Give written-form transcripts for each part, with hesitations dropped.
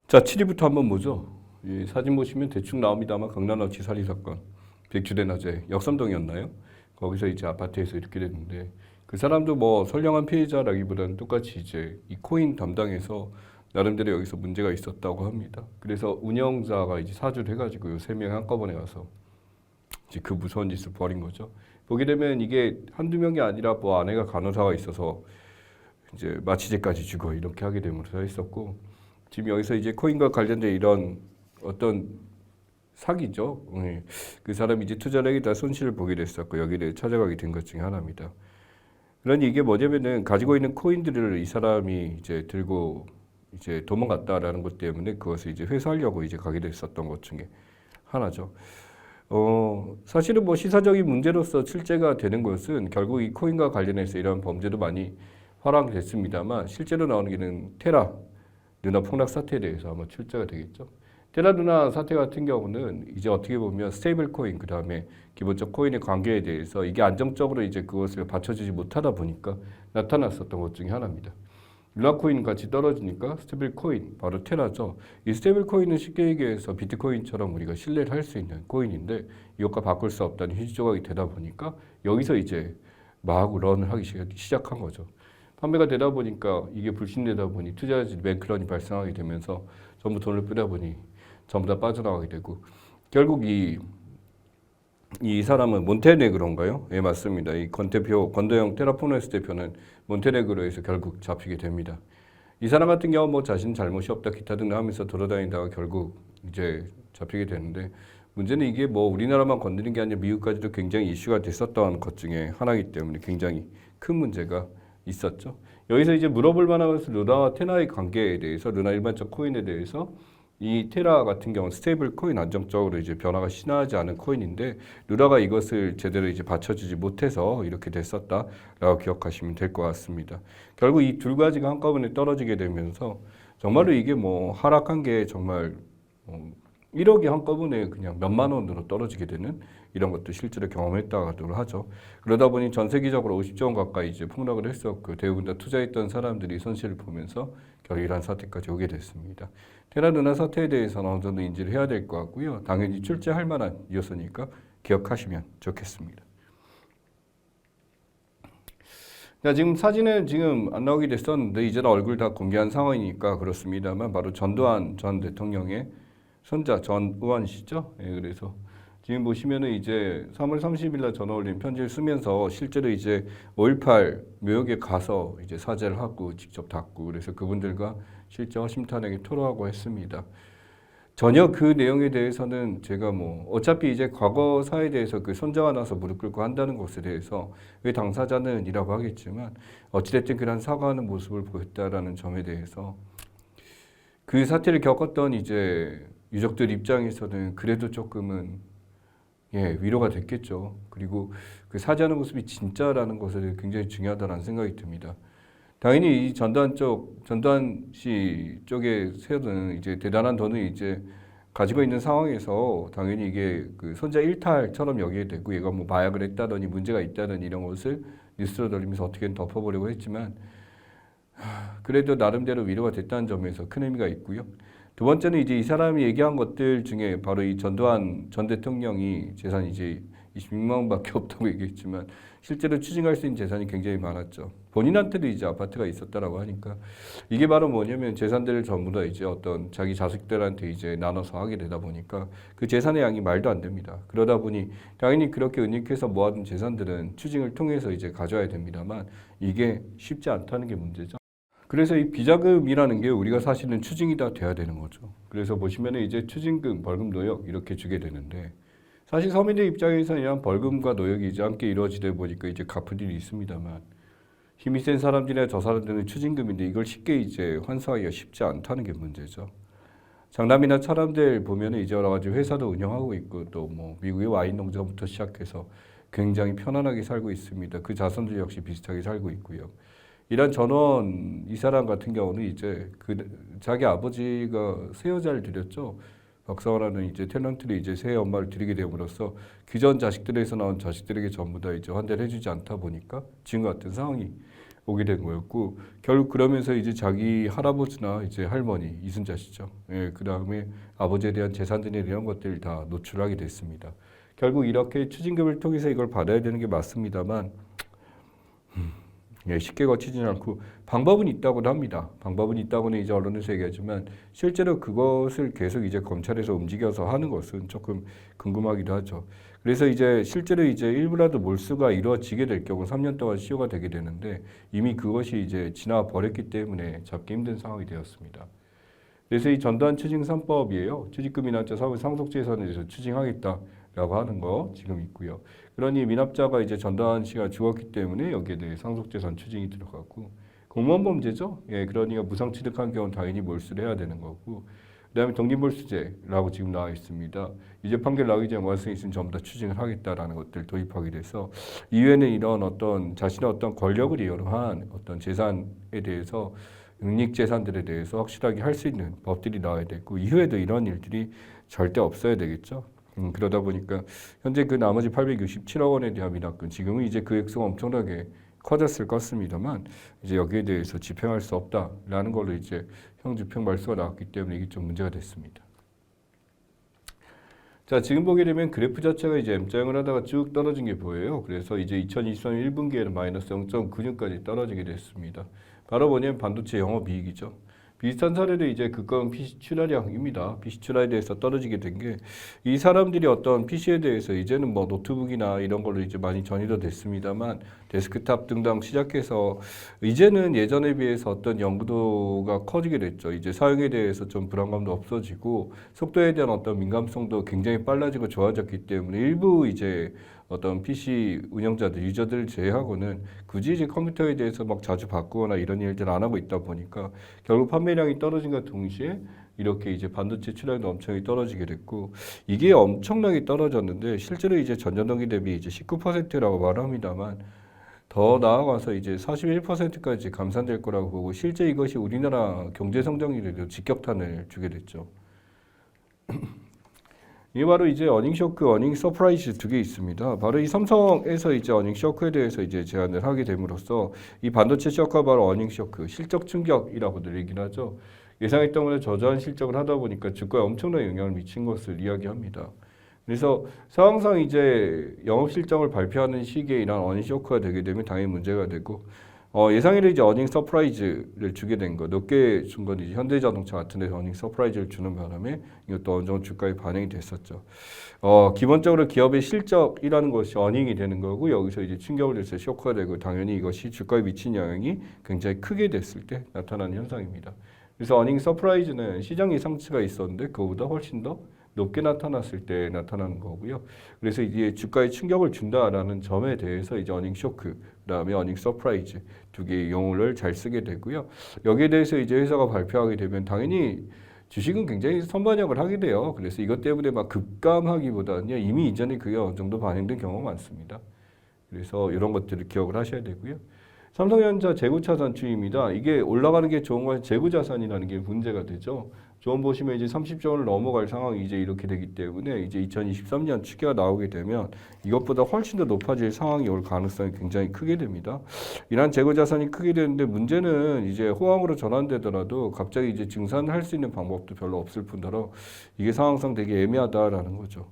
자, 7위부터 한번 보죠. 이 사진 보시면 대충 나옵니다만 강남납치 살인 사건, 백주대낮에 역삼동이었나요? 거기서 이제 아파트에서 이렇게 됐는데 그 사람도 뭐 선량한 피해자라기보다는 똑같이 이제 이 코인 담당해서 나름대로 여기서 문제가 있었다고 합니다. 그래서 운영자가 이제 사주를 해가지고 세 명이 한꺼번에 가서 이제 그 무서운 짓을 벌인 거죠. 보게 되면 이게 한두 명이 아니라 뭐 아내가 간호사가 있어서 이제 마취제까지 주고 이렇게 하게 되면서 했었고 지금 여기서 이제 코인과 관련된 이런 어떤 사기죠. 그 사람이 이제 투자를 하게 다 손실을 보게 됐었고 여기를 찾아가게 된 것 중에 하나입니다. 그러니 이게 뭐냐면은 가지고 있는 코인들을 이 사람이 이제 들고 이제 도망갔다라는 것 때문에 그것을 이제 회수하려고 이제 가게 됐었던 것 중에 하나죠. 사실은 뭐 시사적인 문제로서 출제가 되는 것은 결국 이 코인과 관련해서 이런 범죄도 많이 활용됐습니다만 실제로 나오는 게는 테라 누나 폭락 사태에 대해서 아마 출제가 되겠죠. 테라 누나 사태 같은 경우는 이제 어떻게 보면 스테이블 코인 그다음에 기본적 코인의 관계에 대해서 이게 안정적으로 이제 그것을 받쳐주지 못하다 보니까 나타났었던 것 중에 하나입니다. 루나 코인 같이 떨어지니까 스테이블 코인 바로 테라죠. 이 스테이블 코인은 쉽게 얘기해서 비트코인처럼 우리가 신뢰를 할 수 있는 코인인데 이것과 바꿀 수 없다는 휴지 조각이 되다 보니까 여기서 이제 막 런을 하기 시작한 거죠. 판매가 되다 보니까 이게 불신되다 보니 투자자들이 뱅크런이 발생하게 되면서 전부 돈을 뿌다 보니 전부 다 빠져나가게 되고 결국 이 사람은 몬테네그로인가요? 예, 맞습니다. 이 권도영 테라포네스 대표는 몬테네그로에서 결국 잡히게 됩니다. 이 사람 같은 경우 뭐 자신 잘못이 없다 기타 등등 하면서 돌아다니다가 결국 이제 잡히게 되는데 문제는 이게 뭐 우리나라만 건드린 게 아니라 미국까지도 굉장히 이슈가 됐었던 것 중에 하나이기 때문에 굉장히 큰 문제가 있었죠. 여기서 이제 물어볼 만한 것은 루나와 테라의 관계에 대해서 루나 일반적 코인에 대해서 이 테라 같은 경우는 스테이블 코인 안정적으로 이제 변화가 심하지 않은 코인인데 루나가 이것을 제대로 이제 받쳐주지 못해서 이렇게 됐었다라고 기억하시면 될 것 같습니다. 결국 이 두 가지가 한꺼번에 떨어지게 되면서 정말로 이게 뭐 하락한 게 정말 1억이 한꺼번에 그냥 몇만 원으로 떨어지게 되는 이런 것도 실제로 경험했다고 하죠. 그러다 보니 전 세계적으로 50조 원 가까이 이제 폭락을 했었고 대부분 다 투자했던 사람들이 손실을 보면서 결국 이런 사태까지 오게 됐습니다. 테라 누나 사태에 대해서는 어느 정도 인지를 해야 될 것 같고요. 당연히 출제할 만한 뉴스니까 기억하시면 좋겠습니다. 자, 지금 사진은 지금 안 나오게 됐었는데 이제는 얼굴 다 공개한 상황이니까 그렇습니다만 바로 전두환 전 대통령의 손자 전우환 씨죠. 예, 그래서 지금 보시면은 이제 3월 30일 날 전화 올린 편지를 쓰면서 실제로 이제 5.18 묘역에 가서 이제 사죄를 하고 직접 닦고 그래서 그분들과 실제 허심탄회하게 토로하고 했습니다. 전혀 그 내용에 대해서는 제가 뭐 어차피 이제 과거사에 대해서 그 손자가 나서 무릎 꿇고 한다는 것에 대해서 왜 당사자는 이라고 하겠지만 어찌됐든 그런 사과하는 모습을 보였다라는 점에 대해서 그 사태를 겪었던 이제 유족들 입장에서는 그래도 조금은 위로가 됐겠죠. 그리고 그 사죄하는 모습이 진짜라는 것을 굉장히 중요하다는 생각이 듭니다. 당연히 이 전두환 씨 쪽에 세우는 이제 대단한 돈을 이제 가지고 있는 상황에서 당연히 이게 그 손자 일탈처럼 여기게 되고 얘가 뭐 마약을 했다더니 문제가 있다더니 이런 것을 뉴스로 돌리면서 어떻게든 덮어보려고 했지만 그래도 나름대로 위로가 됐다는 점에서 큰 의미가 있고요. 두 번째는 이제 이 사람이 얘기한 것들 중에 바로 이 전두환 전 대통령이 재산이 이제 26만 원밖에 없다고 얘기했지만 실제로 추징할 수 있는 재산이 굉장히 많았죠. 본인한테도 이제 아파트가 있었다라고 하니까 이게 바로 뭐냐면 재산들을 전부 다 이제 어떤 자기 자식들한테 이제 나눠서 하게 되다 보니까 그 재산의 양이 말도 안 됩니다. 그러다 보니 당연히 그렇게 은닉해서 모아둔 재산들은 추징을 통해서 이제 가져야 됩니다만 이게 쉽지 않다는 게 문제죠. 그래서 이 비자금이라는 게 우리가 사실은 추징이 다 돼야 되는 거죠. 그래서 보시면은 이제 추징금, 벌금, 노역 이렇게 주게 되는데 사실 서민들 입장에서는 이런 벌금과 노역이 이제 함께 이루어지다 보니까 이제 갚을 일이 있습니다만 힘이 센 사람들이나 저 사람들은 추징금인데 이걸 쉽게 이제 환수하기가 쉽지 않다는 게 문제죠. 장남이나 차남들 보면은 이제 여러 가지 회사도 운영하고 있고 또 뭐 미국의 와인 농장부터 시작해서 굉장히 편안하게 살고 있습니다. 그 자손들 역시 비슷하게 살고 있고요. 이런 전원 이 사람 같은 경우는 이제 그 자기 아버지가 새 여자를 들였죠. 박사원하는 이제 탤런트를 이제 새 엄마를 들이게 됨으로써 기존 자식들에서 나온 자식들에게 전부 다 이제 환대를 해주지 않다 보니까 지금 같은 상황이 오게 된 거였고 결국 그러면서 이제 자기 할아버지나 이제 할머니 이순자 씨죠. 예, 그 다음에 아버지에 대한 재산들이 이런 것들을 다 노출하게 됐습니다. 결국 이렇게 추징금을 통해서 이걸 받아야 되는 게 맞습니다만 예, 쉽게 거치지는 않고 방법은 있다고는 합니다. 방법은 있다고는 이제 언론에서 얘기하지만 실제로 그것을 계속 이제 검찰에서 움직여서 하는 것은 조금 궁금하기도 하죠. 그래서 이제 실제로 이제 일부라도 몰수가 이루어지게 될 경우 3년 동안 시효가 되게 되는데 이미 그것이 이제 지나 버렸기 때문에 잡기 힘든 상황이 되었습니다. 그래서 이 전두환 추징 3법이에요. 취직금이나 사업의 상속재산에 대해서 추징하겠다라고 하는 거 지금 있고요. 그러니 미납자가 이제 전두환 씨가 죽었기 때문에 여기에 대해 상속재산 추징이 들어가고 공무원 범죄죠. 예, 그러니까 무상 취득한 경우는 당연히 몰수를 해야 되는 거고 그다음에 독립몰수제라고 지금 나와 있습니다. 이제 판결 나오기 전에 원수가 있으면 전부 다 추징을 하겠다라는 것들 도입하게 돼서 이후에는 이런 어떤 자신의 어떤 권력을 이용한 어떤 재산에 대해서 은닉 재산들에 대해서 확실하게 할 수 있는 법들이 나와야 되고 이후에도 이런 일들이 절대 없어야 되겠죠. 그러다 보니까 현재 그 나머지 867억 원에 대한 미납금 지금은 이제 그 액수가 엄청나게 커졌을 것입니다만 이제 여기에 대해서 집행할 수 없다라는 걸로 이제 형집행 말소가 나왔기 때문에 이게 좀 문제가 됐습니다. 자, 지금 보게 되면 그래프 자체가 이제 M자형을 하다가 쭉 떨어진 게 보여요. 그래서 이제 2023년 1분기에는 마이너스 0.96까지 떨어지게 됐습니다. 바로 뭐냐면 반도체 영업이익이죠. 비슷한 사례도 이제 극강 PC 출하량입니다. PC 출하에 대해서 떨어지게 된 게 이 사람들이 어떤 PC에 대해서 이제는 뭐 노트북이나 이런 걸로 이제 많이 전이도 됐습니다만 데스크탑 등등 시작해서 이제는 예전에 비해서 어떤 연구도가 커지게 됐죠. 이제 사용에 대해서 좀 불안감도 없어지고 속도에 대한 어떤 민감성도 굉장히 빨라지고 좋아졌기 때문에 일부 이제 어떤 PC 운영자들, 유저들을 제외하고는 굳이 이제 컴퓨터에 대해서 막 자주 바꾸거나 이런 일들 안 하고 있다 보니까 결국 판매량이 떨어진과 동시에 이렇게 이제 반도체 출하량도 엄청나게 떨어지게 됐고 이게 엄청나게 떨어졌는데 실제로 이제 전년동기 대비 이제 19%라고 말합니다만 더 나아가서 이제 41%까지 감산될 거라고 보고 실제 이것이 우리나라 경제 성장률에도 직격탄을 주게 됐죠. 이게 바로 이제 어닝 쇼크, 어닝 서프라이즈 두 개 있습니다. 바로 이 삼성에서 이제 어닝 쇼크에 대해서 이제 제안을 하게 됨으로써 이 반도체 쇼크가 바로 어닝 쇼크, 실적 충격이라고들 얘기를 하죠. 예상했던 것보다 저조한 실적을 하다 보니까 주가에 엄청난 영향을 미친 것을 이야기합니다. 그래서 상황상 이제 영업 실적을 발표하는 시기에 이런 어닝 쇼크가 되게 되면 당연히 문제가 되고 예상외로 이제 어닝 서프라이즈를 주게 된 거, 높게 준 건 이제 현대자동차 같은 데서 어닝 서프라이즈를 주는 바람에 이것도 어느 정도 주가에 반영이 됐었죠. 기본적으로 기업의 실적이라는 것이 어닝이 되는 거고 여기서 이제 충격을 줘서 쇼크가 되고 당연히 이것이 주가에 미친 영향이 굉장히 크게 됐을 때 나타나는 현상입니다. 그래서 어닝 서프라이즈는 시장 예상치가 있었는데 그거보다 훨씬 더 높게 나타났을 때 나타나는 거고요. 그래서 이제 주가에 충격을 준다라는 점에 대해서 이제 어닝 쇼크, 그다음에 어닝 서프라이즈 두 개의 용어를 잘 쓰게 되고요. 여기에 대해서 이제 회사가 발표하게 되면 당연히 주식은 굉장히 선반영을 하게 돼요. 그래서 이것 때문에 막 급감하기보다는 이미 이전에 그게 어느 정도 반영된 경우가 많습니다. 그래서 이런 것들을 기억을 하셔야 되고요. 삼성전자 재고차 산출입니다. 이게 올라가는 게 좋은 건 재고자산이라는 게 문제가 되죠. 조금 보시면 이제 30조 원을 넘어갈 상황이 이제 이렇게 되기 때문에 이제 2023년 추계가 나오게 되면 이것보다 훨씬 더 높아질 상황이 올 가능성이 굉장히 크게 됩니다. 이러한 재고자산이 크게 되는데 문제는 이제 호황으로 전환되더라도 갑자기 이제 증산할 수 있는 방법도 별로 없을 뿐더러 이게 상황상 되게 애매하다라는 거죠.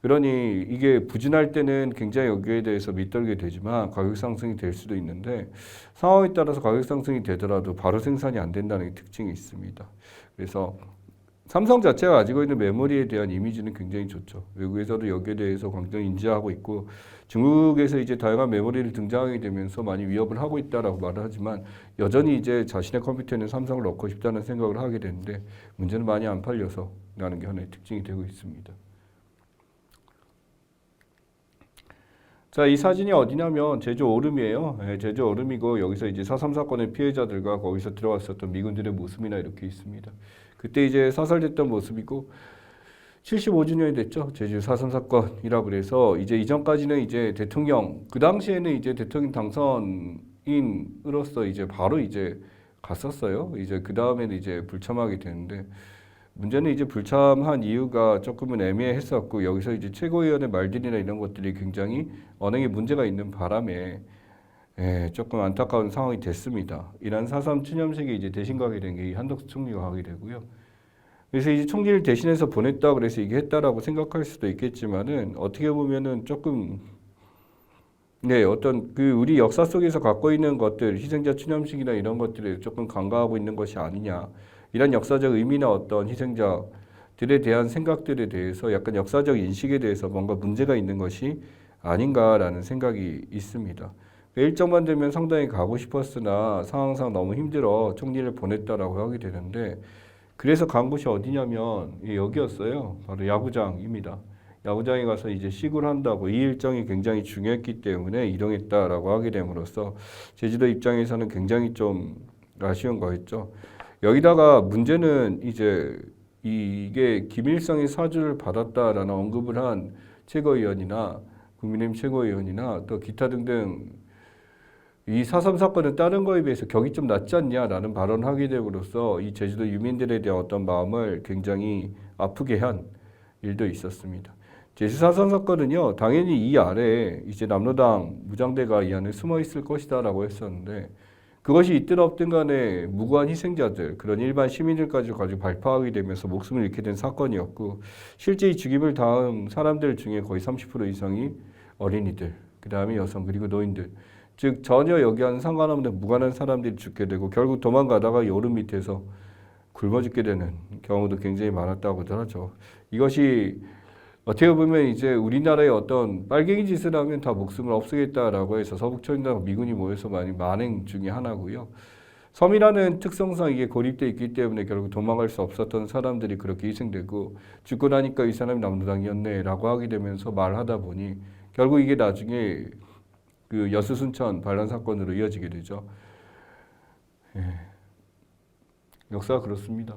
그러니 이게 부진할 때는 굉장히 여기에 대해서 밑떨게 되지만 가격 상승이 될 수도 있는데 상황에 따라서 가격 상승이 되더라도 바로 생산이 안 된다는 특징이 있습니다. 그래서 삼성 자체가 가지고 있는 메모리에 대한 이미지는 굉장히 좋죠. 외국에서도 여기에 대해서 굉장히 인지하고 있고 중국에서 이제 다양한 메모리를 등장하게 되면서 많이 위협을 하고 있다라고 말을 하지만 여전히 이제 자신의 컴퓨터에는 삼성을 넣고 싶다는 생각을 하게 되는데 문제는 많이 안 팔려서라는 게 하나의 특징이 되고 있습니다. 자, 이 사진이 어디냐면 제주 오름이에요. 네, 제주 오름이고 여기서 이제 4.3 사건의 피해자들과 거기서 들어왔었던 미군들의 모습이나 이렇게 있습니다. 그때 이제 사살됐던 모습이고 75주년이 됐죠. 제주 4.3 사건이라고 그래서 이제 이전까지는 이제 대통령 그 당시에는 이제 대통령 당선인으로서 이제 바로 이제 갔었어요. 이제 그 다음에는 이제 불참하게 되는데 문제는 이제 불참한 이유가 조금은 애매했었고 여기서 이제 최고위원의 말들이나 이런 것들이 굉장히 언행에 문제가 있는 바람에 조금 안타까운 상황이 됐습니다. 이란 4.3 추념식에 이제 대신 가게 된 게 한덕수 총리가 가게 되고요. 그래서 이제 총리를 대신해서 보냈다 그래서 이게 했다라고 생각할 수도 있겠지만은 어떻게 보면은 조금 어떤 그 우리 역사 속에서 갖고 있는 것들, 희생자 추념식이나 이런 것들을 조금 간과하고 있는 것이 아니냐. 이런 역사적 의미나 어떤 희생자들에 대한 생각들에 대해서 약간 역사적 인식에 대해서 뭔가 문제가 있는 것이 아닌가라는 생각이 있습니다. 일정만 되면 상당히 가고 싶었으나 상황상 너무 힘들어 총리를 보냈다라고 하게 되는데 그래서 간 곳이 어디냐면 여기였어요. 바로 야구장입니다. 야구장에 가서 이제 시구를 한다고 이 일정이 굉장히 중요했기 때문에 이동했다라고 하게 됨으로써 제주도 입장에서는 굉장히 좀 아쉬운 거였죠. 여기다가 문제는 이제 이게 김일성이 사주를 받았다라는 언급을 한 최고위원이나 국민의힘 최고위원이나 또 기타 등등 이 4.3 사건은 다른 거에 비해서 격이 좀 낮지 않냐라는 발언을 하게 됨으로써 이 제주도 유민들에 대한 어떤 마음을 굉장히 아프게 한 일도 있었습니다. 제주 4.3 사건은요, 당연히 이 아래에 이제 남로당 무장대가 이 안에 숨어 있을 것이다라고 했었는데 그것이 있든 없든 간에 무고한 희생자들, 그런 일반 시민들까지 가지고 발파하게 되면서 목숨을 잃게 된 사건이었고 실제 이 죽임을 당한 사람들 중에 거의 30% 이상이 어린이들, 그 다음에 여성 그리고 노인들 즉 전혀 여기와는 상관없는 무관한 사람들이 죽게 되고 결국 도망가다가 여름 밑에서 굶어 죽게 되는 경우도 굉장히 많았다고들 하죠. 이것이 어떻게 보면 이제 우리나라의 어떤 빨갱이 짓을 하면 다 목숨을 없애겠다라고 해서 서북촌이나 미군이 모여서 많이 만행 중에 하나고요. 섬이라는 특성상 이게 고립돼 있기 때문에 결국 도망갈 수 없었던 사람들이 그렇게 희생되고 죽고 나니까 이 사람이 남로당이었네라고 하게 되면서 말하다 보니 결국 이게 나중에 그 여수순천 반란 사건으로 이어지게 되죠. 역사가 그렇습니다.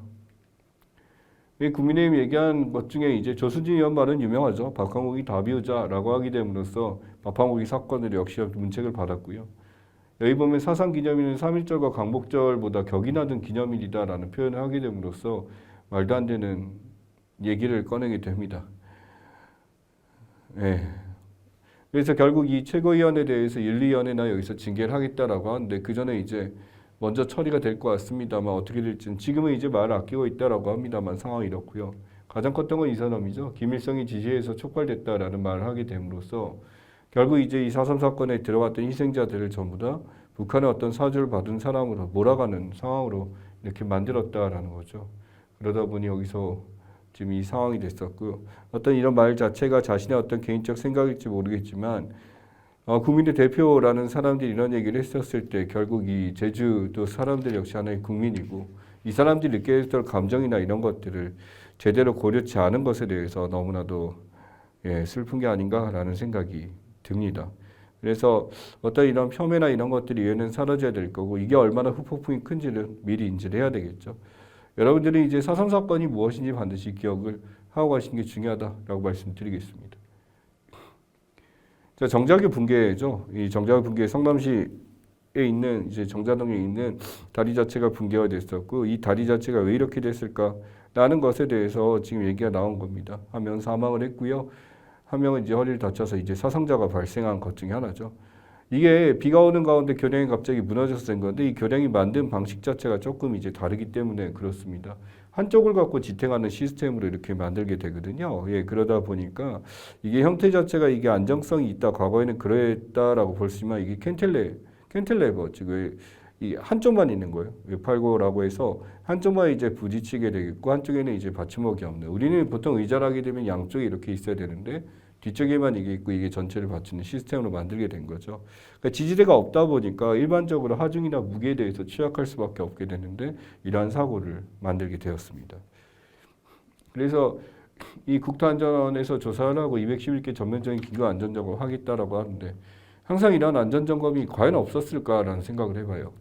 국민의힘 얘기한 것 중에 이제 조순진 의원 말은 유명하죠. 박항욱이 다 비우자라고 하게 됨으로써 박항욱이 사건으로 역시 문책을 받았고요. 여기 보면 사상기념일은 3.1절과 광복절보다 격이 낮은 기념일이다라는 표현을 하게 됨으로써 말도 안 되는 얘기를 꺼내게 됩니다. 그래서 결국 이 최고위원에 대해서 윤리위원회나 여기서 징계를 하겠다라고 하는데 그 전에 이제 먼저 처리가 될 것 같습니다만 어떻게 될지는 지금은 이제 말을 아끼고 있다라고 합니다만 상황이 이렇고요. 가장 컸던 건 이 사람이죠. 김일성이 지시해서 촉발됐다라는 말을 하게 됨으로써 결국 이제 이 4.3 사건에 들어갔던 희생자들을 전부 다 북한의 어떤 사주를 받은 사람으로 몰아가는 상황으로 이렇게 만들었다라는 거죠. 그러다 보니 여기서 지금 이 상황이 됐었고 어떤 이런 말 자체가 자신의 어떤 개인적 생각일지 모르겠지만 국민의 대표라는 사람들이 이런 얘기를 했었을 때 결국 이 제주도 사람들 역시 하나의 국민이고 이 사람들이 느꼈던 감정이나 이런 것들을 제대로 고려치 않은 것에 대해서 너무나도 슬픈 게 아닌가라는 생각이 듭니다. 그래서 어떤 이런 폄훼나 이런 것들이 이제는 사라져야 될 거고 이게 얼마나 후폭풍이 큰지를 미리 인지를 해야 되겠죠. 여러분들이 이제 4.3 사건이 무엇인지 반드시 기억을 하고 가시는 게 중요하다라고 말씀드리겠습니다. 자, 정자교 붕괴죠. 이 정자교 붕괴 성남시에 있는 이제 정자동에 있는 다리 자체가 붕괴가 됐었고 이 다리 자체가 왜 이렇게 됐을까라는 것에 대해서 지금 얘기가 나온 겁니다. 한 명은 사망을 했고요. 한 명은 이제 허리를 다쳐서 이제 사상자가 발생한 것 중에 하나죠. 이게 비가 오는 가운데 교량이 갑자기 무너져서 된 건데 이 교량이 만든 방식 자체가 조금 이제 다르기 때문에 그렇습니다. 한쪽을 갖고 지탱하는 시스템으로 이렇게 만들게 되거든요. 그러다 보니까 이게 형태 자체가 이게 안정성이 있다. 과거에는 그랬다라고 볼 수 있지만 이게 캔틀레버 지금 이 한쪽만 있는 거예요. 외팔고라고 해서 한쪽만 이제 부딪히게 되겠고 한쪽에는 이제 받침목이 없는. 우리는 보통 의자를 하게 되면 양쪽에 이렇게 있어야 되는데 뒤쪽에만 이게 있고 이게 전체를 받치는 시스템으로 만들게 된 거죠. 그러니까 지지대가 없다 보니까 일반적으로 하중이나 무게에 대해서 취약할 수밖에 없게 되는데 이러한 사고를 만들게 되었습니다. 그래서 이 국토안전원에서 조사를 하고 211개 전면적인 기후 안전점검을 하겠다라고 하는데 항상 이런 안전점검이 과연 없었을까라는 생각을 해봐요.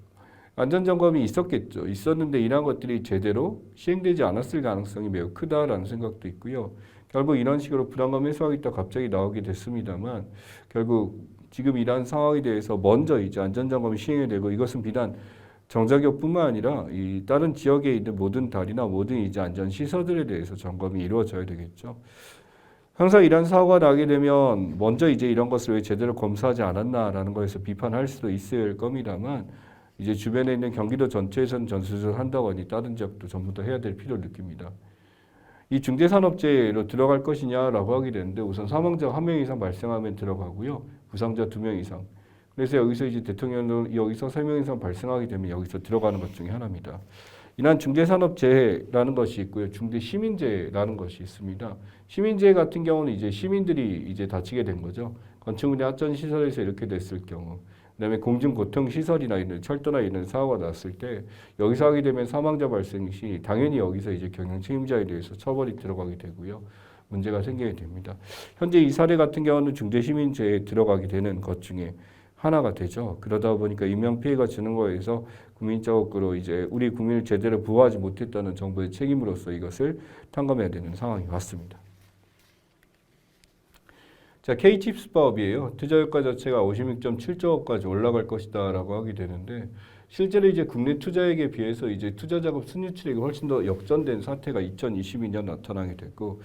안전점검이 있었겠죠. 있었는데 이러한 것들이 제대로 시행되지 않았을 가능성이 매우 크다라는 생각도 있고요. 결국 이런 식으로 불안감 해소하겠다 갑자기 나오게 됐습니다만 결국 지금 이러한 상황에 대해서 먼저 이제 안전점검이 시행이 되고 이것은 비단 정자교뿐만 아니라 이 다른 지역에 있는 모든 다리나 모든 이제 안전시설들에 대해서 점검이 이루어져야 되겠죠. 항상 이런 사고가 나게 되면 먼저 이제 이런 것을 왜 제대로 검사하지 않았나라는 거에서 비판할 수도 있을 겁니다만 이제 주변에 있는 경기도 전체에서는 전수조사를 한다거니 다른 지역도 전부 다 해야 될 필요를 느낍니다. 이 중대산업재해로 들어갈 것이냐라고 하게 되는데 우선 사망자 1명 이상 발생하면 들어가고요. 부상자 2명 이상. 그래서 여기서 이제 대통령은 여기서 3명 이상 발생하게 되면 여기서 들어가는 것 중에 하나입니다. 이러한 중대산업재해라는 것이 있고요. 중대시민재해라는 것이 있습니다. 시민재해 같은 경우는 이제 시민들이 이제 다치게 된 거죠. 건축물이 하천시설에서 이렇게 됐을 경우. 그다음에 공중교통시설이나 이런 철도나 이런 사고가 났을 때 여기서 하게 되면 사망자 발생 시 당연히 여기서 이제 경영 책임자에 대해서 처벌이 들어가게 되고요. 문제가 생기게 됩니다. 현재 이 사례 같은 경우는 중대시민재해에 들어가게 되는 것 중에 하나가 되죠. 그러다 보니까 인명피해가 주는 거에서 국민적으로 이제 우리 국민을 제대로 보호하지 못했다는 정부의 책임으로서 이것을 탕감해야 되는 상황이 왔습니다. 자, K-칩스 파업이에요. 투자 효과 자체가 56.7조까지 올라갈 것이다 라고 하게 되는데 실제로 이제 국내 투자액에 비해서 이제 투자 작업 순유출액이 훨씬 더 역전된 사태가 2022년 나타나게 됐고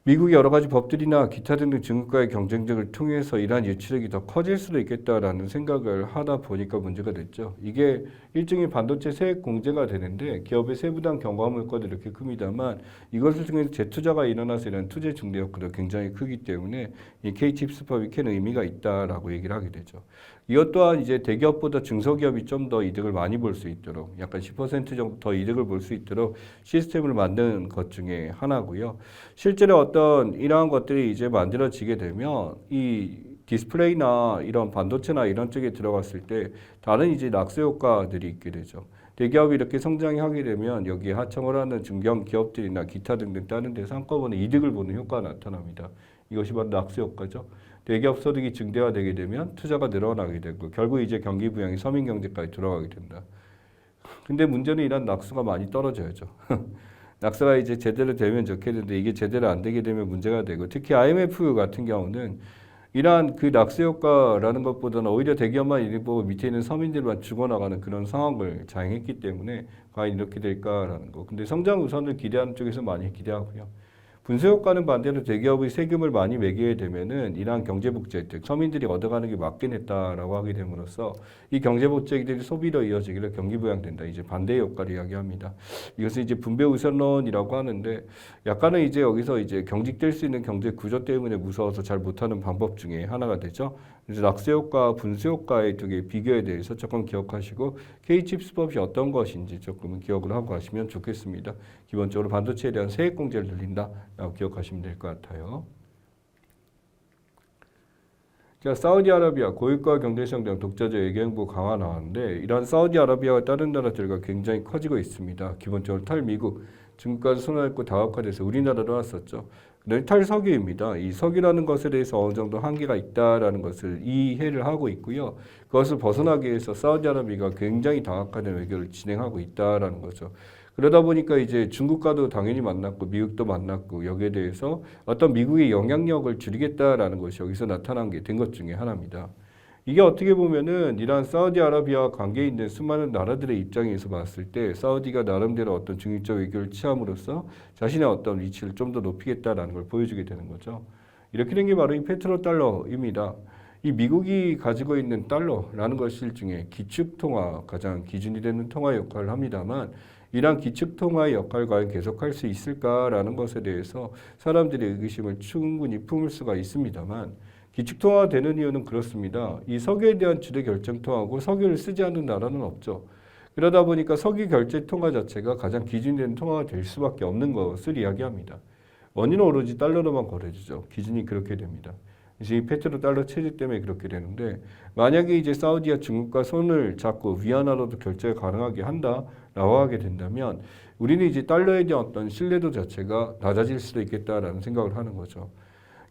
미국의 여러 가지 법들이나 기타 등등 중국과의 경쟁력을 통해서 이러한 유출액이 더 커질 수도 있겠다라는 생각을 하다 보니까 문제가 됐죠. 이게 일종의 반도체 세액 공제가 되는데 기업의 세부당 경과물 효과도 이렇게 큽니다만 이것을 통해서 재투자가 일어나서 이런 투자 중대 효과도 굉장히 크기 때문에 이 K-칩스 법이 큰 의미가 있다라고 얘기를 하게 되죠. 이것 또한 이제 대기업보다 중소기업이 좀 더 이득을 많이 볼 수 있도록 약간 10% 정도 더 이득을 볼 수 있도록 시스템을 만드는 것 중에 하나고요. 실제로 어떤 이러한 것들이 이제 만들어지게 되면 이 디스플레이나 이런 반도체나 이런 쪽에 들어갔을 때 다른 이제 낙수 효과들이 있게 되죠. 대기업이 이렇게 성장이 하게 되면 여기에 하청을 하는 중견 기업들이나 기타 등등 다른 데서 한꺼번에 이득을 보는 효과가 나타납니다. 이것이 바로 낙수 효과죠. 대기업 소득이 증대화되게 되면 투자가 늘어나게 되고 결국 이제 경기 부양이 서민 경제까지 들어가게 된다. 근데 문제는 이런 낙수가 많이 떨어져야죠. 낙수가 이제 제대로 되면 좋겠는데 이게 제대로 안 되게 되면 문제가 되고 특히 IMF 같은 경우는 이러한 그 낙수 효과라는 것보다는 오히려 대기업만 이득 보고 밑에 있는 서민들만 죽어나가는 그런 상황을 자행했기 때문에 과연 이렇게 될까라는 거. 근데 성장 우선을 기대하는 쪽에서 많이 기대하고요. 분수 효과는 반대로 대기업의 세금을 많이 매기게 되면은 이러한 경제복지 혜택, 서민들이 얻어가는 게 맞긴 했다라고 하게 됨으로써 이 경제복지 혜택이 소비로 이어지기를 경기 부양된다. 이제 반대의 효과를 이야기합니다. 이것은 이제 분배 우선론이라고 하는데 약간은 이제 여기서 이제 경직될 수 있는 경제 구조 때문에 무서워서 잘 못하는 방법 중에 하나가 되죠. 그래서 낙수 효과, 분수 효과의 두 개의 비교에 대해서 조금 기억하시고 K-칩스 법이 어떤 것인지 조금 기억을 하고 가시면 좋겠습니다. 기본적으로 반도체에 대한 세액 공제를 늘린다라고 기억하시면 될 것 같아요. 자, 사우디아라비아 고유가 경제성장 독자적 외교행보 강화 나왔는데 이러한 사우디아라비아와 다른 나라들과 굉장히 커지고 있습니다. 기본적으로 탈미국, 중국까지 손을 얹고 다각화돼서 우리나라로 왔었죠. 탈석유입니다. 이 석유라는 것에 대해서 어느 정도 한계가 있다라는 것을 이해를 하고 있고요. 그것을 벗어나기 위해서 사우디아라비아가 굉장히 다각화된 외교를 진행하고 있다라는 거죠. 그러다 보니까 이제 중국과도 당연히 만났고 미국도 만났고 여기에 대해서 어떤 미국의 영향력을 줄이겠다라는 것이 여기서 나타난 게 된 것 중에 하나입니다. 이게 어떻게 보면은 이러한 사우디아라비아와 관계에 있는 수많은 나라들의 입장에서 봤을 때 사우디가 나름대로 어떤 중립적 외교를 취함으로써 자신의 어떤 위치를 좀 더 높이겠다라는 걸 보여주게 되는 거죠. 이렇게 된 게 바로 이 페트로달러입니다. 이 미국이 가지고 있는 달러라는 것이 일종의 기축통화, 가장 기준이 되는 통화 역할을 합니다만 이러한 기축통화의 역할을 과연 계속할 수 있을까라는 것에 대해서 사람들의 의구심을 충분히 품을 수가 있습니다만 기축통화가 되는 이유는 그렇습니다. 이 석유에 대한 주도 결정통화고 석유를 쓰지 않는 나라는 없죠. 그러다 보니까 석유 결제 통화 자체가 가장 기준이 되는 통화가 될 수밖에 없는 것을 이야기합니다. 원인은 오로지 달러로만 거래되죠. 기준이 그렇게 됩니다. 그래서 이 페트로 달러 체제 때문에 그렇게 되는데 만약에 이제 사우디와 중국과 손을 잡고 위안화로도 결제가 가능하게 한다라고 하게 된다면 우리는 이제 달러에 대한 어떤 신뢰도 자체가 낮아질 수도 있겠다라는 생각을 하는 거죠.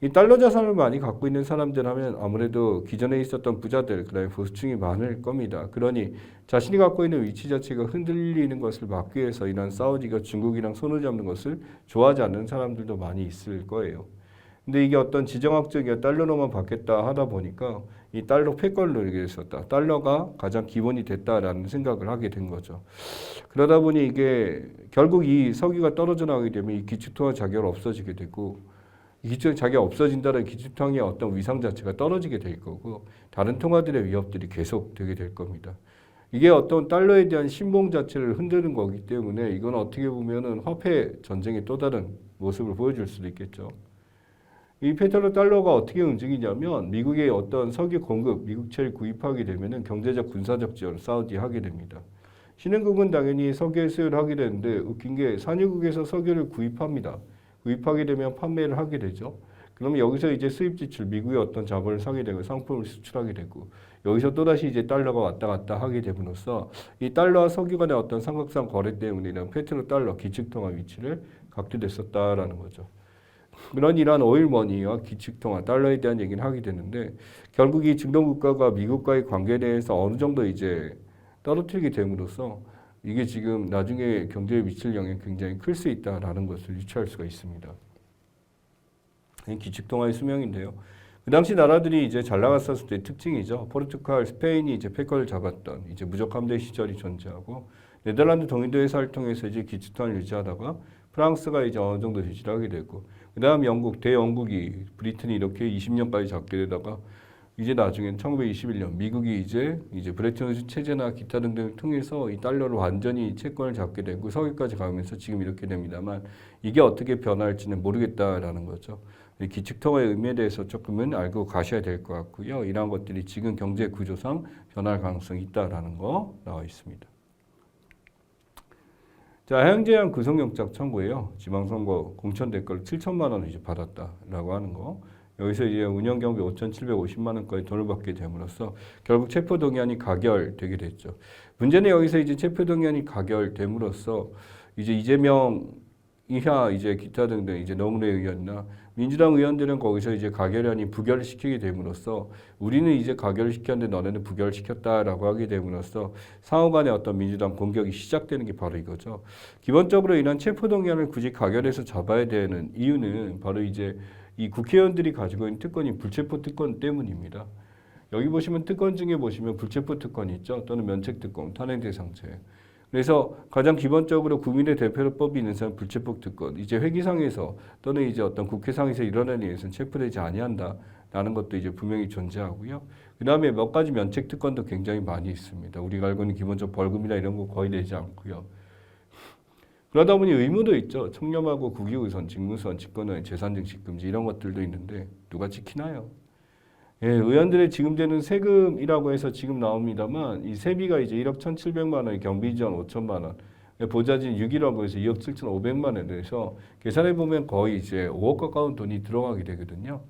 이 달러 자산을 많이 갖고 있는 사람들 하면 아무래도 기존에 있었던 부자들, 그다음에 보수층이 많을 겁니다. 그러니 자신이 갖고 있는 위치 자체가 흔들리는 것을 막기 위해서 이런 사우디가 중국이랑 손을 잡는 것을 좋아하지 않는 사람들도 많이 있을 거예요. 근데 이게 어떤 지정학적이야 달러로만 받겠다 하다 보니까 이 달러 패권을 누리게 됐었다. 달러가 가장 기본이 됐다라는 생각을 하게 된 거죠. 그러다 보니 이게 결국 이 석유가 떨어져 나가게 되면 이 기축통화 자격이 없어지게 되고 이 기축 자기가 없어진다는 기축통화의 어떤 위상 자체가 떨어지게 될 거고 다른 통화들의 위협들이 계속되게 될 겁니다. 이게 어떤 달러에 대한 신봉 자체를 흔드는 거기 때문에 이건 어떻게 보면은 화폐 전쟁의 또 다른 모습을 보여줄 수도 있겠죠. 이 페트로 달러가 어떻게 움직이냐면 미국의 어떤 석유 공급, 미국채를 구입하게 되면은 경제적 군사적 지원을 사우디 하게 됩니다. 신흥국은 당연히 석유의 수요를 하게 되는데 웃긴 게 산유국에서 석유를 구입합니다. 구입하게 되면 판매를 하게 되죠. 그러면 여기서 이제 수입 지출, 미국의 어떤 자본을 사게 되고 상품을 수출하게 되고 여기서 또다시 이제 달러가 왔다 갔다 하게 됨으로써 이 달러와 석유 간의 어떤 삼각상 거래 때문에 이런 페트로 달러 기축통화 위치를 갖게 됐었다라는 거죠. 그런 이러한 오일머니와 기축통화, 달러에 대한 얘기를 하게 되는데 결국 이 중동국가가 미국과의 관계에 대해서 어느 정도 이제 떨어뜨리게 됨으로써 이게 지금 나중에 경제에 미칠 영향이 굉장히 클 수 있다라는 것을 유추할 수가 있습니다. 기축통화의 수명인데요. 그 당시 나라들이 이제 잘 나갔었을 때 특징이죠. 포르투갈, 스페인이 이제 패권을 잡았던 이제 무적 함대 시절이 존재하고 네덜란드 동인도 회사를 통해서 이제 기축통화를 유지하다가 프랑스가 이제 어느 정도 유지를 하게 되고 그다음 영국, 대영국이 브리튼이 이렇게 20년까지 잡게 되다가 이제 나중엔 1921년 미국이 이제 브레튼 우드 체제나 기타 등등을 통해서 이 달러를 완전히 채권을 잡게 되고 석유까지 가면서 지금 이렇게 됩니다만 이게 어떻게 변할지는 모르겠다라는 거죠. 기축통화의 의미에 대해서 조금은 알고 가셔야 될 것 같고요. 이러한 것들이 지금 경제 구조상 변할 가능성이 있다라는 거 나와 있습니다. 자, 해양제한 구속영장 청구예요. 지방선거 공천 대가로 7천만 원을 이제 받았다라고 하는 거. 여기서 이제 운영경비 5,750만 원까지 돈을 받게 됨으로써 결국 체포동의안이 가결되게 됐죠. 문제는 여기서 이제 체포동의안이 가결됨으로써 이제 이재명 이하 이제 기타 등등 이제 노무래 의원이나 민주당 의원들은 거기서 이제 가결안이 부결시키게 됨으로써 우리는 이제 가결시켰는데 너네는 부결시켰다라고 하게 됨으로써 상호 간의 어떤 민주당 공격이 시작되는 게 바로 이거죠. 기본적으로 이런 체포동의안을 굳이 가결해서 잡아야 되는 이유는 바로 이제 이 국회의원들이 가지고 있는 특권이 불체포 특권 때문입니다. 여기 보시면 특권 중에 보시면 불체포 특권 있죠. 또는 면책 특권, 탄핵 대상제. 그래서 가장 기본적으로 국민의 대표법이 있는 사람 불체포 특권. 이제 회기상에서 또는 이제 어떤 국회상에서 일어나는 일에서는 체포되지 아니한다라는 것도 이제 분명히 존재하고요. 그 다음에 몇 가지 면책 특권도 굉장히 많이 있습니다. 우리가 알고 있는 기본적 벌금이나 이런 거 거의 내지 않고요. 그러다 보니 의무도 있죠. 청렴하고 국유우선, 직무선, 직권의 재산증식 금지 이런 것들도 있는데 누가 지키나요? 예, 의원들의 지급되는 세금이라고 해서 지금 나옵니다만 이 세비가 이제 1억 1,700만 원, 경비 지원 5천만 원, 보좌진 6이라고 해서 2억 7,500만 원에 대해서 계산해 보면 거의 이제 5억 가까운 돈이 들어가게 되거든요.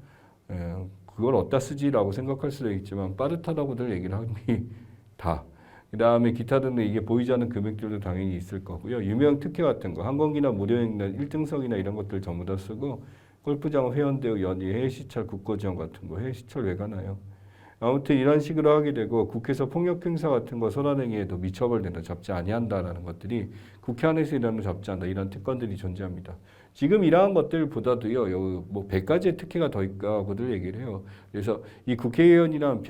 예, 그걸 어디다 쓰지라고 생각할 수도 있지만 빠듯하다고들 얘기를 합니다. 그 다음에 기타 등등 이게 보이지 않는 금액들도 당연히 있을 거고요. 유명 특혜 같은 거, 항공기나 무료행나 1등석이나 이런 것들 전부 다 쓰고 골프장 회원대우 연희, 해외시찰 국고지원 같은 거, 해외시찰 왜 가나요? 아무튼 이런 식으로 하게 되고 국회에서 폭력행사 같은 거 선언행위에도 미처벌된다, 잡지 아니한다라는 것들이 국회 안에서 일하는 잡지 않는다 이런 특권들이 존재합니다. 지금 이러한 것들보다도요, 뭐 100가지의 특혜가 더 있다고들 얘기를 해요. 그래서 이 국회의원이란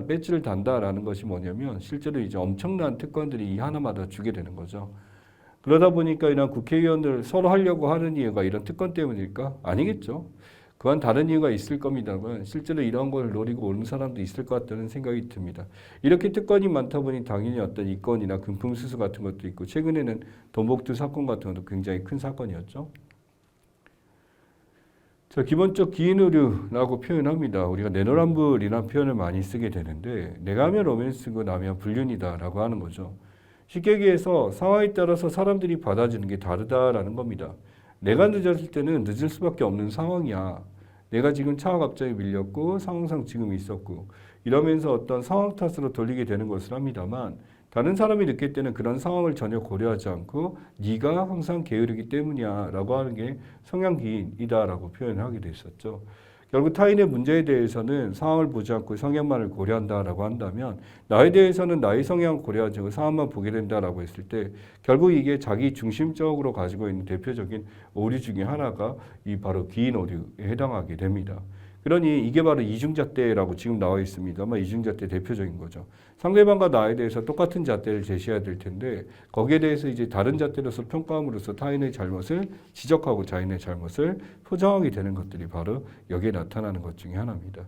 배지를 단다라는 것이 뭐냐면 실제로 이제 엄청난 특권들이 이 하나마다 주게 되는 거죠. 그러다 보니까 이런 국회의원들 서로 하려고 하는 이유가 이런 특권 때문일까? 아니겠죠. 그건 다른 이유가 있을 겁니다만 실제로 이런 걸 노리고 오는 사람도 있을 것 같다는 생각이 듭니다. 이렇게 특권이 많다 보니 당연히 어떤 이권이나 금품 수수 같은 것도 있고 최근에는 돈봉투 사건 같은 것도 굉장히 큰 사건이었죠. 자, 기본적 기인의류라고 표현합니다. 우리가 내노란불이라는 표현을 많이 쓰게 되는데 내가 하면 로맨스고 나면 불륜이다라고 하는 거죠. 쉽게 얘기해서 상황에 따라서 사람들이 받아주는 게 다르다라는 겁니다. 내가 늦었을 때는 늦을 수밖에 없는 상황이야. 내가 지금 차가 갑자기 밀렸고 상황상 지금 있었고 이러면서 어떤 상황 탓으로 돌리게 되는 것을 합니다만 다른 사람이 느낄 때는 그런 상황을 전혀 고려하지 않고 네가 항상 게으르기 때문이야 라고 하는 게 성향기인이다 라고 표현을 하게 됐었죠. 결국 타인의 문제에 대해서는 상황을 보지 않고 성향만을 고려한다라고 한다면 나에 대해서는 나의 성향을 고려하지 않고 상황만 보게 된다라고 했을 때 결국 이게 자기 중심적으로 가지고 있는 대표적인 오류 중에 하나가 이 바로 기인 오류에 해당하게 됩니다. 그러니 이게 바로 이중잣대라고 지금 나와 있습니다만 이중잣대 대표적인 거죠. 상대방과 나에 대해서 똑같은 잣대를 제시해야 될 텐데 거기에 대해서 이제 다른 잣대로서 평가함으로써 타인의 잘못을 지적하고 자신의 잘못을 포장하게 되는 것들이 바로 여기에 나타나는 것 중에 하나입니다.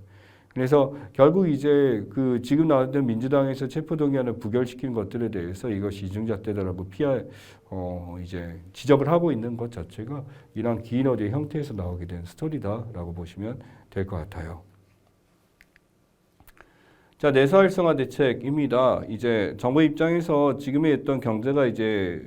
그래서 결국 이제 그 지금 나왔던 민주당에서 체포동의안을 부결시킨 것들에 대해서 이것이 이중잣대다라고 이제 지적을 하고 있는 것 자체가 이러한 기인어리의 형태에서 나오게 된 스토리다라고 보시면 될 것 같아요. 자, 내수 활성화 대책입니다. 이제 정부 입장에서 지금의 어떤 경제가 이제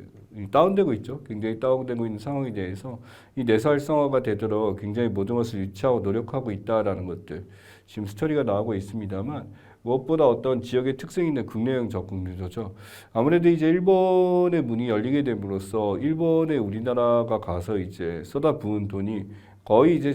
다운되고 있죠. 굉장히 다운되고 있는 상황에 대해서 이 내수 활성화가 되도록 굉장히 모든 것을 유치하고 노력하고 있다라는 것들. 지금 스토리가 나오고 있습니다만 무엇보다 어떤 지역의 특색 있는 국내형 접근 구조죠. 아무래도 이제 일본의 문이 열리게 됨으로써 일본에 우리나라가 가서 이제 쏟아부은 돈이 거의 이제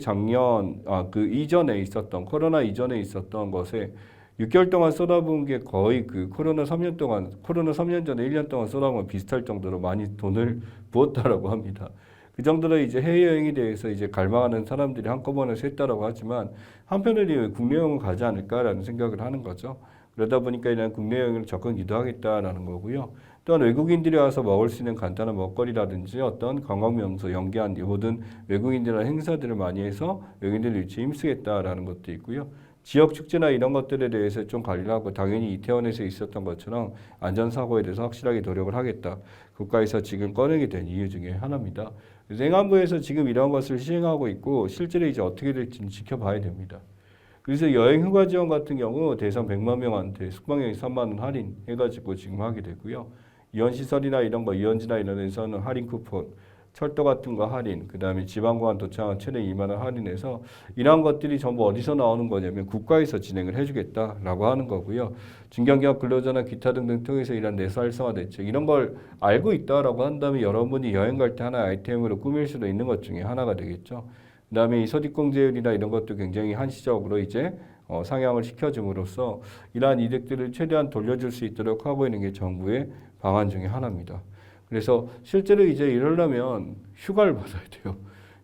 그 이전에 있었던 코로나 이전에 있었던 것에 6개월 동안 쏟아부은 게 거의 그 코로나 3년 전에 1년 동안 쏟아부은 비슷할 정도로 많이 돈을 부었다라고 합니다. 그 정도로 이제 해외여행에 대해서 이제 갈망하는 사람들이 한꺼번에 샜다라고 하지만 한편으로는 국내 여행을 가지 않을까라는 생각을 하는 거죠. 그러다 보니까 이런 국내 여행을 적극 유도하겠다라는 거고요. 또한 외국인들이 와서 먹을 수 있는 간단한 먹거리라든지 어떤 관광명소 연계한 모든 외국인들의 행사들을 많이 해서 외국인들 유치에 힘쓰겠다라는 것도 있고요. 지역 축제나 이런 것들에 대해서 좀 관리하고 당연히 이태원에서 있었던 것처럼 안전사고에 대해서 확실하게 노력을 하겠다. 국가에서 지금 꺼내게 된 이유 중에 하나입니다. 그래서 행안부에서 지금 이런 것을 시행하고 있고 실제로 이제 어떻게 될지는 지켜봐야 됩니다. 그래서 여행 휴가 지원 같은 경우 대상 100만 명한테 숙박여행 3만 원 할인 해가지고 지금 하게 되고요. 이원시설이나 이런 거, 이원지나 이런 데서는 할인 쿠폰, 철도 같은 거 할인, 그 다음에 지방공항 도착한 최대 2만 원 할인해서 이러한 것들이 전부 어디서 나오는 거냐면 국가에서 진행을 해주겠다라고 하는 거고요. 중견기업 근로자나 기타 등등 통해서 이런 내수 활성화 대책 이런 걸 알고 있다라고 한다면 여러분이 여행 갈 때 하나의 아이템으로 꾸밀 수도 있는 것 중에 하나가 되겠죠. 그 다음에 이 소득공제율이나 이런 것도 굉장히 한시적으로 이제 상향을 시켜줌으로써 이러한 이득들을 최대한 돌려줄 수 있도록 하고 있는 게 정부의 방안 중에 하나입니다. 그래서 실제로 이제 이러려면 휴가를 받아야 돼요.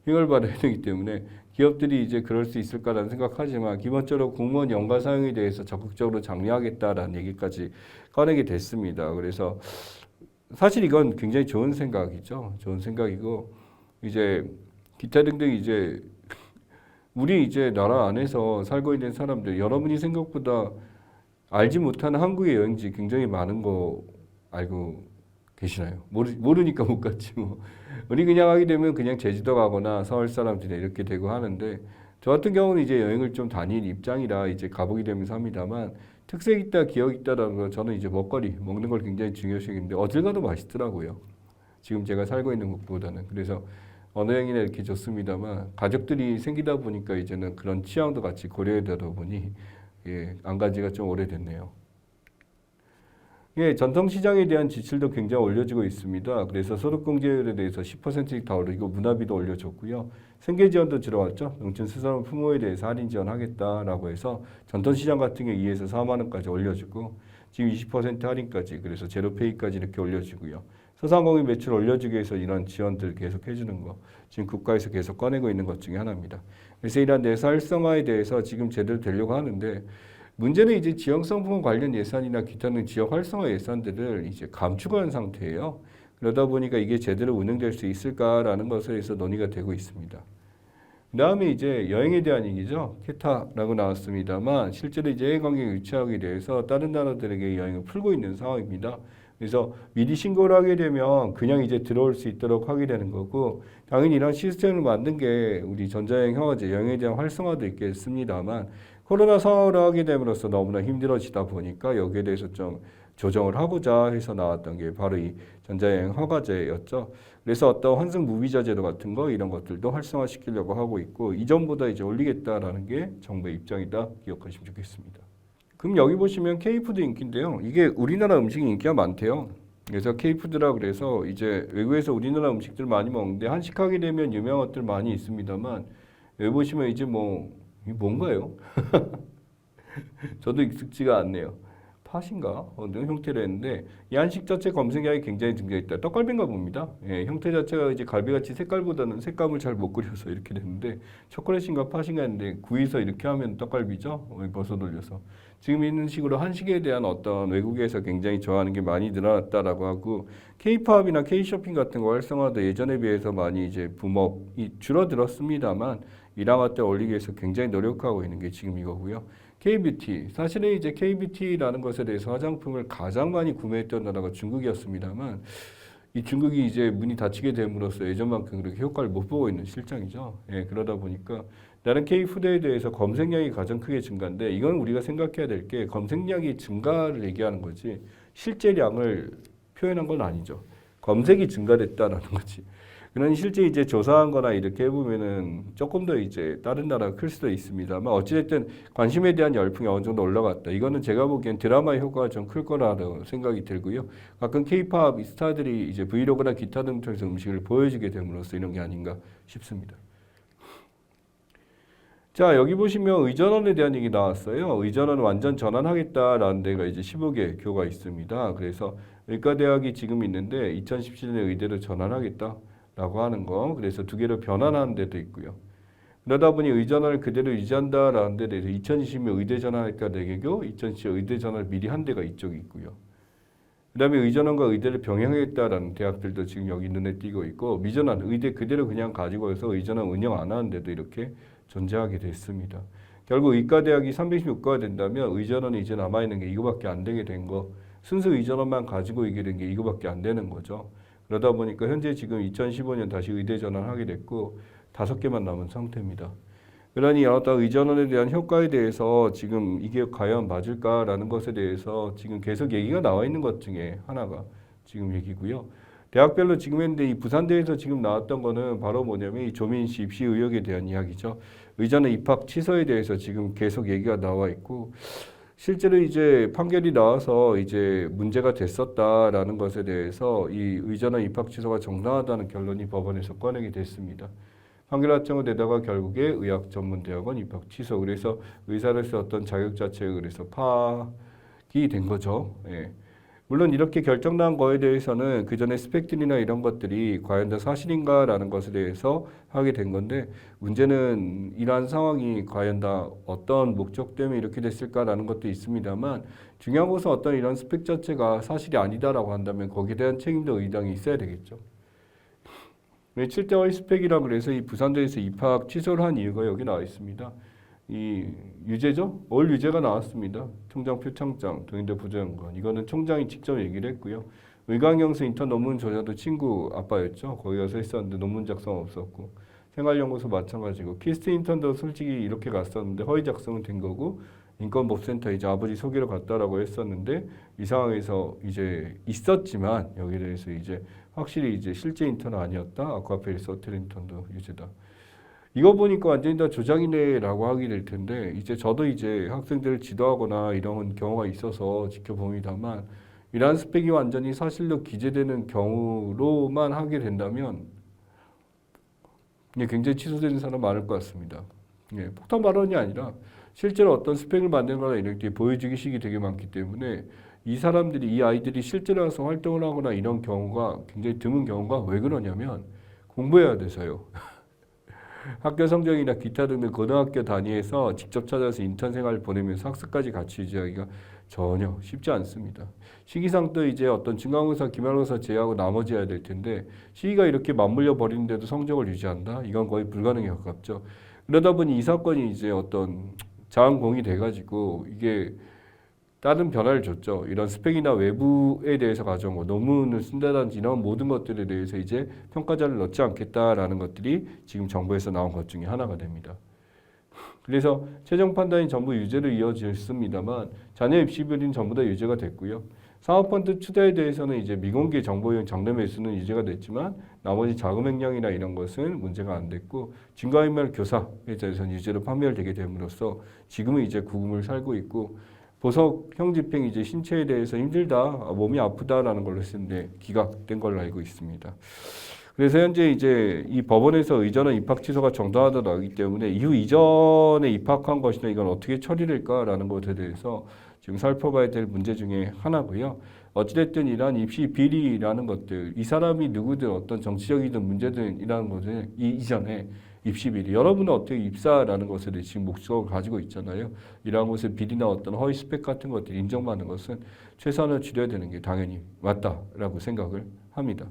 휴가를 받아야 되기 때문에 기업들이 이제 그럴 수 있을까라는 생각하지만 기본적으로 공무원 연가 사용에 대해서 적극적으로 장려하겠다라는 얘기까지 꺼내게 됐습니다. 그래서 사실 이건 굉장히 좋은 생각이죠. 좋은 생각이고 이제 기타 등등 이제 우리 이제 나라 안에서 살고 있는 사람들 여러분이 생각보다 알지 못하는 한국의 여행지 굉장히 많은 거 알고 계시나요? 모르니까 못 갔지 뭐. 우리 그냥 하게 되면 그냥 제주도 가거나 서울 사람들이 이렇게 되고 하는데 저 같은 경우는 이제 여행을 좀 다닌 입장이라 이제 가보게 되면서 합니다만 특색 있다 기억 있다라는 건 저는 이제 먹거리 먹는 걸 굉장히 중요시 여기는데 어딜 가도 맛있더라고요. 지금 제가 살고 있는 곳보다는. 그래서 어느 여행이나 이렇게 좋습니다만 가족들이 생기다 보니까 이제는 그런 취향도 같이 고려해야 되다 보니 안 간 지가 좀 오래됐네요. 전통시장에 대한 지출도 굉장히 올려지고 있습니다. 그래서 소득공제율에 대해서 10%씩 다 올리고 문화비도 올려줬고요. 생계지원도 들어왔죠. 농촌수산물 품목에 대해서 할인 지원하겠다라고 해서 전통시장 같은 경우 2에서 4만 원까지 올려주고 지금 20% 할인까지 그래서 제로페이까지 이렇게 올려주고요. 소상공인 매출 올려주기 위해서 이런 지원들 계속 해주는 거 지금 국가에서 계속 꺼내고 있는 것 중에 하나입니다. 그래서 이러한 내수 활성화에 대해서 지금 제대로 되려고 하는데 문제는 이제 지역성 부문 관련 예산이나 기타는 지역 활성화 예산들을 이제 감축한 상태예요. 그러다 보니까 이게 제대로 운영될 수 있을까라는 것에 대해서 논의가 되고 있습니다. 그 다음에 이제 여행에 대한 얘기죠. 케타라고 나왔습니다만 실제로 이제 여행 관객 유치하기 대해서 다른 나라들에게 여행을 풀고 있는 상황입니다. 그래서 미리 신고를 하게 되면 그냥 이제 들어올 수 있도록 하게 되는 거고 당연히 이런 시스템을 만든 게 우리 전자여행 허가제 여행에 대한 활성화도 있겠습니다만 코로나 상황을 하게 됨으로써 너무나 힘들어지다 보니까 여기에 대해서 좀 조정을 하고자 해서 나왔던 게 바로 이 전자여행 허가제였죠. 그래서 어떤 환승 무비자 제도 같은 거 이런 것들도 활성화시키려고 하고 있고 이전보다 이제 올리겠다라는 게 정부의 입장이다 기억하시면 좋겠습니다. 그럼 여기 보시면 K푸드 인기인데요. 이게 우리나라 음식이 인기가 많대요. 그래서 K푸드라 그래서 이제 외국에서 우리나라 음식들 많이 먹는데 한식하게 되면 유명한 것들 많이 있습니다만 여기 보시면 이제 뭐 이게 뭔가요? 저도 익숙지가 않네요. 팥인가 어느 형태로 했는데 이 한식 자체 검색량이 굉장히 증가했다. 떡갈비인가 봅니다. 예, 형태 자체가 이제 갈비같이 색깔보다는 색감을 잘 못 그려서 이렇게 됐는데 초콜릿인가 팥인가 했는데 구이서 이렇게 하면 떡갈비죠. 버섯 올려서 지금 있는 식으로 한식에 대한 어떤 외국에서 굉장히 좋아하는 게 많이 늘어났다라고 하고 K-팝이나 K-쇼핑 같은 거 활성화도 예전에 비해서 많이 이제 붐업이 줄어들었습니다만 일항화 때 올리기 위해서 굉장히 노력하고 있는 게 지금 이거고요. K-뷰티. 사실은 이제 K-뷰티라는 것에 대해서 화장품을 가장 많이 구매했던 나라가 중국이었습니다만 이 중국이 이제 문이 닫히게 됨으로써 예전만큼 그렇게 효과를 못 보고 있는 실정이죠. 예, 그러다 보니까 다른 K-푸드에 대해서 검색량이 가장 크게 증가인데 이건 우리가 생각해야 될 게 검색량이 증가를 얘기하는 거지 실제 량을 표현한 건 아니죠. 검색이 증가됐다라는 거지. 그런 실제 이제 조사한 거나 이렇게 해보면은 조금 더 이제 다른 나라가 클 수도 있습니다만 어찌됐든 관심에 대한 열풍이 어느 정도 올라갔다. 이거는 제가 보기엔 드라마의 효과가 좀 클 거라고 생각이 들고요. 가끔 K-팝 스타들이 이제 브이로그나 기타 등을 통해서 음식을 보여주게 됨으로써 이런 게 아닌가 싶습니다. 자, 여기 보시면 의전원에 대한 얘기 나왔어요. 의전원 완전 전환하겠다라는 데가 이제 15개 교가 있습니다. 그래서 의과대학이 지금 있는데 2017년에 의대로 전환하겠다라고 하는 거. 그래서 두 개로 변환하는 데도 있고요. 그러다 보니 의전원을 그대로 유지한다라는 데 대해서 2020년 의대 전환학과 4개교, 2017 의대 전환을 미리 한 데가 이쪽에 있고요. 그 다음에 의전원과 의대를 병행하겠다라는 대학들도 지금 여기 눈에 띄고 있고 미전환, 의대 그대로 그냥 가지고 해서 의전원 운영 안 하는 데도 이렇게 존재하게 됐습니다. 결국 의과대학이 316가가 된다면 의전원이 이제 남아있는 게 이거밖에 안 되게 된 거. 순수 의전원만 가지고 이게 된 게 이거밖에 안 되는 거죠. 그러다 보니까 현재 지금 2015년 다시 의대 전환하게 됐고 5개만 남은 상태입니다. 그러니 어떤 의전원에 대한 효과에 대해서 지금 이게 과연 맞을까라는 것에 대해서 지금 계속 얘기가 나와 있는 것 중에 하나가 지금 얘기고요. 대학별로 지금 했는데 이 부산대에서 지금 나왔던 거는 바로 뭐냐면 이 조민씨 입시 의혹에 대한 이야기죠. 의전원 입학 취소에 대해서 지금 계속 얘기가 나와 있고 실제로 이제 판결이 나와서 이제 문제가 됐었다라는 것에 대해서 이 의전원 입학 취소가 정당하다는 결론이 법원에서 꺼내게 됐습니다. 판결 확정이 되다가 결국에 의학전문대학원 입학 취소. 그래서 의사로서 어떤 자격 자체가 그래서 파악이 된 거죠. 예. 물론 이렇게 결정난 거에 대해서는 그 전에 스펙들이나 이런 것들이 과연 다 사실인가라는 것에 대해서 하게 된 건데 문제는 이러한 상황이 과연 다 어떤 목적 때문에 이렇게 됐을까라는 것도 있습니다만 중요한 것은 어떤 이런 스펙 자체가 사실이 아니다라고 한다면 거기에 대한 책임도 의당이 있어야 되겠죠. 7대월 스펙이라 그래서 이 부산대에서 입학 취소를 한 이유가 여기 나와 있습니다. 이 유죄죠? 올 유죄가 나왔습니다. 총장 표창장, 동인대 부장관. 이거는 총장이 직접 얘기를 했고요. 의강영수 인턴 논문 저자도 친구 아빠였죠. 거기 가서 했었는데 논문 작성 없었고. 생활연구소 마찬가지고. 키스트 인턴도 솔직히 이렇게 갔었는데 허위 작성은 된 거고. 인권법센터 이제 아버지 소개로 갔다라고 했었는데 이 상황에서 이제 있었지만 여기에 대해서 이제 확실히 이제 실제 인턴은 아니었다. 아쿠아펠리스 호텔 인턴도 유죄다. 이거 보니까 완전히 다 조작이네라고 하게 될 텐데 이제 저도 이제 학생들을 지도하거나 이런 경우가 있어서 지켜봅니다만 이러한 스펙이 완전히 사실로 기재되는 경우로만 하게 된다면 굉장히 취소되는 사람 많을 것 같습니다. 예, 폭탄 발언이 아니라 실제로 어떤 스펙을 만들거나 이렇게 보여주기 식이 되게 많기 때문에 이 사람들이 이 아이들이 실제로 와서 활동을 하거나 이런 경우가 굉장히 드문 경우가 왜 그러냐면 공부해야 돼서요. 학교 성적이나 기타 등등 고등학교 단위에서 직접 찾아서 인턴 생활을 보내면서 학습까지 같이 유지하기가 전혀 쉽지 않습니다. 시기상 또 이제 어떤 중간고사, 기말고사 제외하고 나머지 해야 될 텐데 시기가 이렇게 맞물려 버리는데도 성적을 유지한다? 이건 거의 불가능에 가깝죠. 그러다 보니 이 사건이 이제 어떤 자원공이 돼가지고 이게 다른 변화를 줬죠. 이런 스펙이나 외부에 대해서 가져온 거, 논문을 쓴다든지 이런 모든 것들에 대해서 이제 평가자를 넣지 않겠다라는 것들이 지금 정부에서 나온 것 중에 하나가 됩니다. 그래서 최종 판단이 전부 유죄로 이어졌습니다만 자녀 입시 비율은 전부 다 유죄가 됐고요. 사업펀드 투자에 대해서는 이제 미공개 정보용 장래 매수는 유죄가 됐지만 나머지 자금 횡령이나 이런 것은 문제가 안 됐고 증거인멸 교사에 대해서는 유죄로 판별되게 됨으로써 지금은 이제 구금을 살고 있고 보석 형집행 이제 신체에 대해서 힘들다, 몸이 아프다라는 걸로 쓰는데 기각된 걸로 알고 있습니다. 그래서 현재 이제 이 법원에서 의전원 입학 취소가 정당하다 나오기 때문에 이후 이전에 입학한 것이나 이건 어떻게 처리될까라는 것에 대해서 지금 살펴봐야 될 문제 중에 하나고요. 어찌됐든 이러한 입시 비리라는 것들, 이 사람이 누구든 어떤 정치적이든 문제든이라는 것을 이전에 입시 비리, 여러분은 어떻게 입사라는 것을 지금 목적을 가지고 있잖아요. 이러한 것을 비리나 어떤 허위 스펙 같은 것들이 인정받는 것은 최선을 줄여야 되는 게 당연히 맞다라고 생각을 합니다.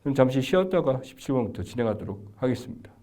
그럼 잠시 쉬었다가 17번부터 진행하도록 하겠습니다.